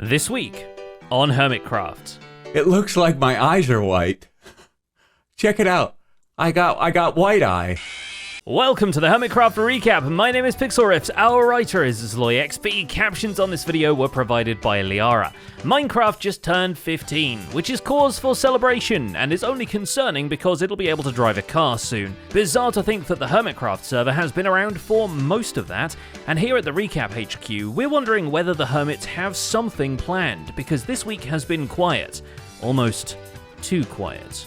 This week on Hermitcraft. It looks like my eyes are white. Check it out. I got white eye. Welcome to the Hermitcraft recap. My name is PixelRift. Our writer is ZloyXP. Captions on this video were provided by Liara. Minecraft just turned 15, which is cause for celebration and is only concerning because it'll be able to drive a car soon. Bizarre to think that the Hermitcraft server has been around for most of that, and here at the Recap HQ, we're wondering whether the Hermits have something planned, because this week has been quiet. Almost too quiet.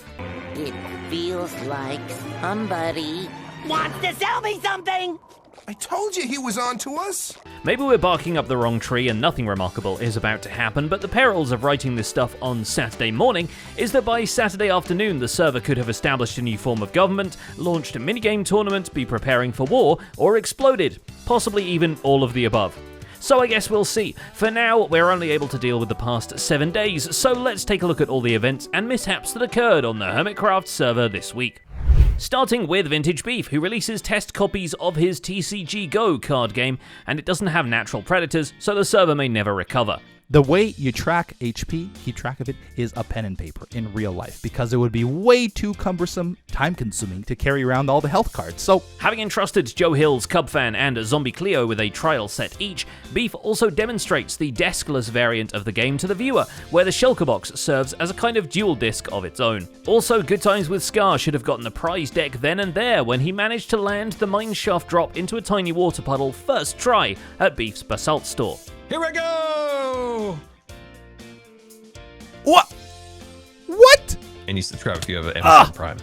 It feels like somebody wants to sell me something! I told you he was on to us! Maybe we're barking up the wrong tree and nothing remarkable is about to happen, but the perils of writing this stuff on Saturday morning is that by Saturday afternoon the server could have established a new form of government, launched a minigame tournament, be preparing for war, or exploded. Possibly even all of the above. So I guess we'll see. For now, we're only able to deal with the past 7 days, so let's take a look at all the events and mishaps that occurred on the Hermitcraft server this week. Starting with Vintage Beef, who releases test copies of his TCG Go card game, and it doesn't have natural predators, so the server may never recover. The way you track HP, keep track of it, is a pen and paper in real life, because it would be way too cumbersome, time-consuming to carry around all the health cards. So, having entrusted Joe Hills, Cubfan, and Zombie Cleo with a trial set each, Beef also demonstrates the deskless variant of the game to the viewer, where the shulker box serves as a kind of dual disc of its own. Also, Good Times with Scar should have gotten the prize deck then and there when he managed to land the mineshaft drop into a tiny water puddle first try at Beef's Basalt store. Here we go! what? And you subscribe if you have Amazon Prime.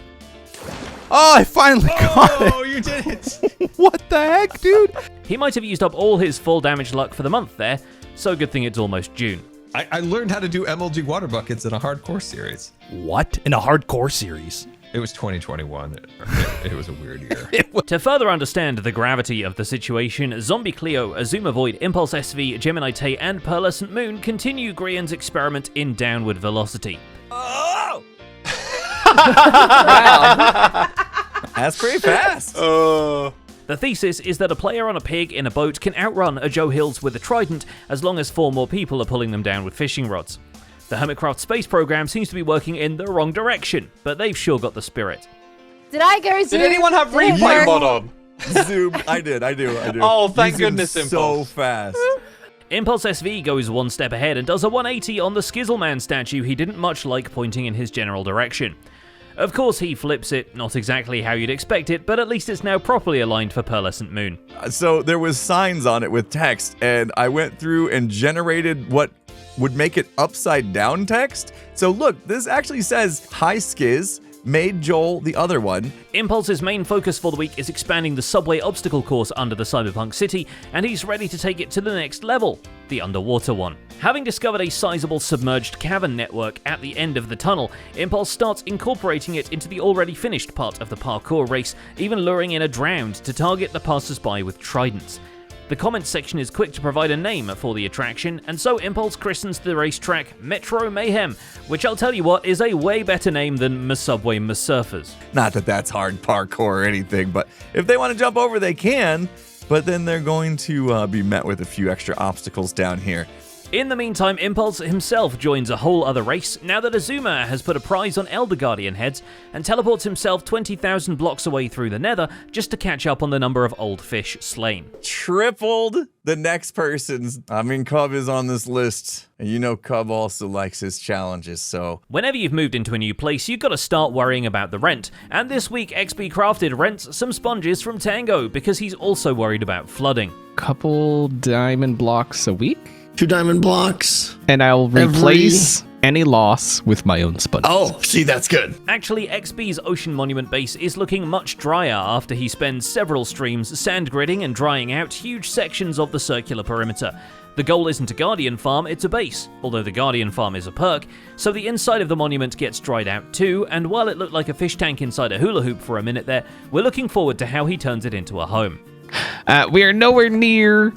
Oh, I finally got it! Oh, you did it! What the heck, dude? He might have used up all his full damage luck for the month there, so good thing it's almost June. I learned how to do MLG water buckets in a hardcore series. What? In a hardcore series? It was 2021. It was a weird year. To further understand the gravity of the situation, Zombie Cleo, Azuma Void, Impulse SV, Gemini Tay, and Pearlescent Moon continue Grian's experiment in downward velocity. Oh! Wow. That's pretty fast. The thesis is that a player on a pig in a boat can outrun a Joe Hills with a trident as long as 4 more people are pulling them down with fishing rods. The Hermitcraft space program seems to be working in the wrong direction, but they've sure got the spirit. Did I go zoom? Did anyone have Did it replay work? mod on? Zoom. I do. Oh, thank You zoom goodness, so Impulse. fast. Impulse SV goes 1 step ahead and does a 180 on the Skizzleman statue he didn't much like pointing in his general direction. Of course he flips it, not exactly how you'd expect it, but at least it's now properly aligned for Pearlescent Moon. So there was signs on it with text, and I went through and generated what would make it upside down text. So look, this actually says, "Hi Skizz, made Joel the other one." Impulse's main focus for the week is expanding the subway obstacle course under the cyberpunk city, and he's ready to take it to the next level, the underwater one. Having discovered a sizable submerged cavern network at the end of the tunnel, Impulse starts incorporating it into the already finished part of the parkour race, even luring in a drowned to target the passers-by with tridents. The comments section is quick to provide a name for the attraction, and so Impulse christens the racetrack Metro Mayhem, which I'll tell you what is a way better name than Subway Surfers. Not that that's hard parkour or anything, but if they want to jump over, they can. But then they're going to be met with a few extra obstacles down here. In the meantime, Impulse himself joins a whole other race now that Azuma has put a prize on Elder Guardian heads and teleports himself 20,000 blocks away through the nether just to catch up on the number of old fish slain. Tripled the next person's. I mean, Cub is on this list, and you know Cub also likes his challenges, so. Whenever you've moved into a new place, you've got to start worrying about the rent, and this week XP Crafted rents some sponges from Tango because he's also worried about flooding. Couple diamond blocks a week, 2 diamond blocks. and I'll replace any loss with my own sponges. Oh, see, that's good. Actually, XP's Ocean Monument base is looking much drier after he spends several streams sand gridding and drying out huge sections of the circular perimeter. The goal isn't a Guardian farm, it's a base, although the Guardian farm is a perk, so the inside of the monument gets dried out too, and while it looked like a fish tank inside a hula hoop for a minute there, we're looking forward to how he turns it into a home. We are nowhere near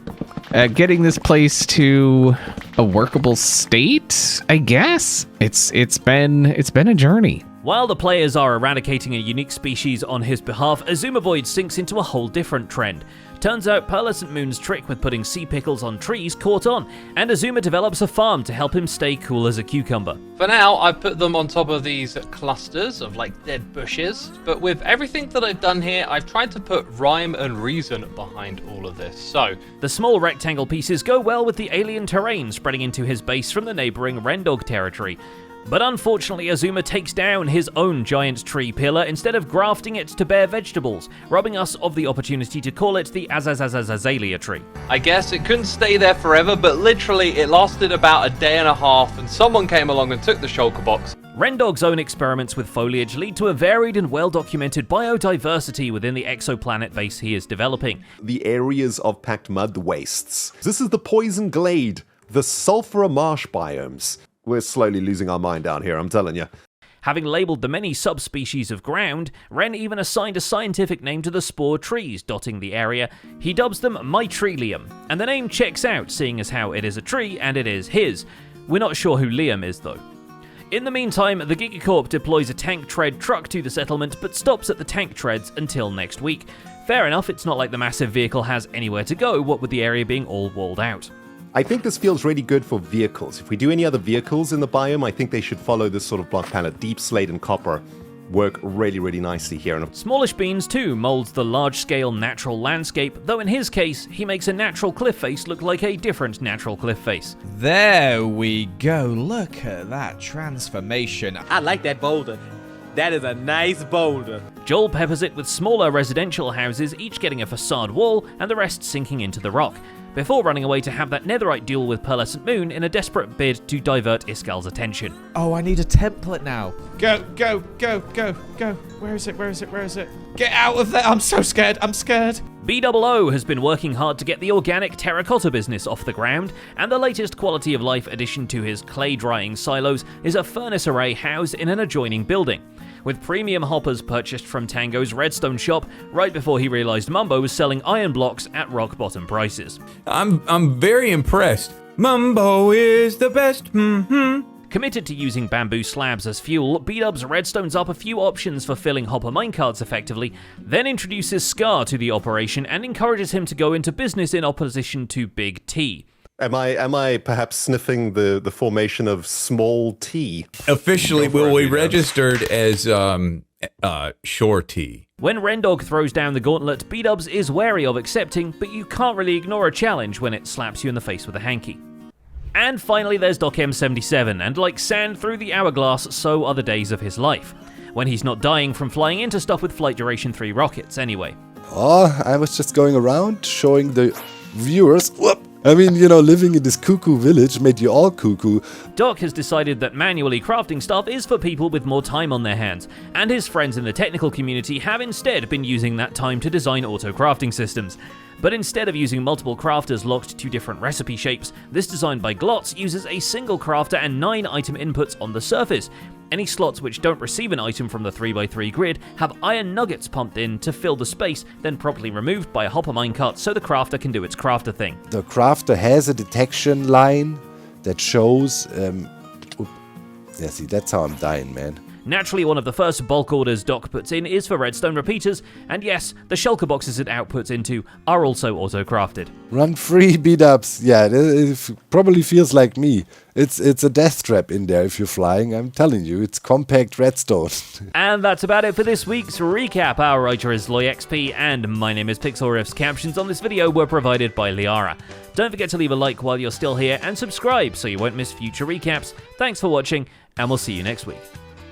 getting this place to a workable state, I guess. It's been a journey. While the players are eradicating a unique species on his behalf, Azumavoid sinks into a whole different trend. Turns out Pearlescent Moon's trick with putting sea pickles on trees caught on, and Azuma develops a farm to help him stay cool as a cucumber. For now, I've put them on top of these clusters of like dead bushes, but with everything that I've done here, I've tried to put rhyme and reason behind all of this. So, the small rectangle pieces go well with the alien terrain spreading into his base from the neighboring Rendog territory. But unfortunately, Azuma takes down his own giant tree pillar instead of grafting it to bear vegetables, robbing us of the opportunity to call it the Azazazazazalea tree. I guess it couldn't stay there forever, but literally it lasted about a day and a half, and someone came along and took the shulker box. Rendog's own experiments with foliage lead to a varied and well-documented biodiversity within the exoplanet base he is developing. The areas of packed mud wastes. This is the poison glade, the sulfur marsh biomes. We're slowly losing our mind down here, I'm telling you. Having labelled the many subspecies of ground, Ren even assigned a scientific name to the spore trees dotting the area. He dubs them Mytrelium, and the name checks out, seeing as how it is a tree and it is his. We're not sure who Liam is, though. In the meantime, the Gigacorp deploys a tank tread truck to the settlement, but stops at the tank treads until next week. Fair enough, it's not like the massive vehicle has anywhere to go, what with the area being all walled out. I think this feels really good for vehicles. If we do any other vehicles in the biome, I think they should follow this sort of block palette. Deep slate and copper work really, really nicely here. Smallish Beans too molds the large-scale natural landscape, though in his case, he makes a natural cliff face look like a different natural cliff face. There we go. Look at that transformation. I like that boulder. That is a nice boulder. Joel peppers it with smaller residential houses, each getting a facade wall and the rest sinking into the rock, before running away to have that netherite duel with Pearlescent Moon in a desperate bid to divert Iskal's attention. Oh, I need a template now. Go, go, go, go, go. Where is it? Where is it? Where is it? Get out of there. I'm so scared. I'm scared. BOO has been working hard to get the organic terracotta business off the ground, and the latest quality of life addition to his clay drying silos is a furnace array housed in an adjoining building, with premium hoppers purchased from Tango's Redstone shop right before he realized Mumbo was selling iron blocks at rock bottom prices. I'm very impressed. Mumbo is the best. Committed to using bamboo slabs as fuel, B-Dubs redstones up a few options for filling hopper minecarts effectively, then introduces Scar to the operation and encourages him to go into business in opposition to Big T. Am I perhaps sniffing the formation of small T? Officially, will we registered as Shore T. When Rendog throws down the gauntlet, B-Dubs is wary of accepting, but you can't really ignore a challenge when it slaps you in the face with a hanky. And finally there's Doc M77, and like sand through the hourglass, so are the days of his life. When he's not dying from flying into stuff with Flight Duration 3 rockets, anyway. Oh, I was just going around showing the viewers. Whoop. I mean, you know, living in this cuckoo village made you all cuckoo. Doc has decided that manually crafting stuff is for people with more time on their hands, and his friends in the technical community have instead been using that time to design auto-crafting systems. But instead of using multiple crafters locked to different recipe shapes, this design by Glotz uses a single crafter and 9 item inputs on the surface. Any slots which don't receive an item from the 3x3 grid have iron nuggets pumped in to fill the space, then properly removed by a hopper minecart so the crafter can do its crafter thing. The crafter has a detection line that shows... Yeah, see, that's how I'm dying, man. Naturally, one of the first bulk orders Doc puts in is for redstone repeaters, and yes, the shulker boxes it outputs into are also auto-crafted. Run free, beat-ups. Yeah, it probably feels like me. It's a death trap in there if you're flying, I'm telling you. It's compact redstone. And that's about it for this week's recap. Our writer is LoyXP, and my name is PixelRiffs. Captions on this video were provided by Liara. Don't forget to leave a like while you're still here, and subscribe so you won't miss future recaps. Thanks for watching, and we'll see you next week.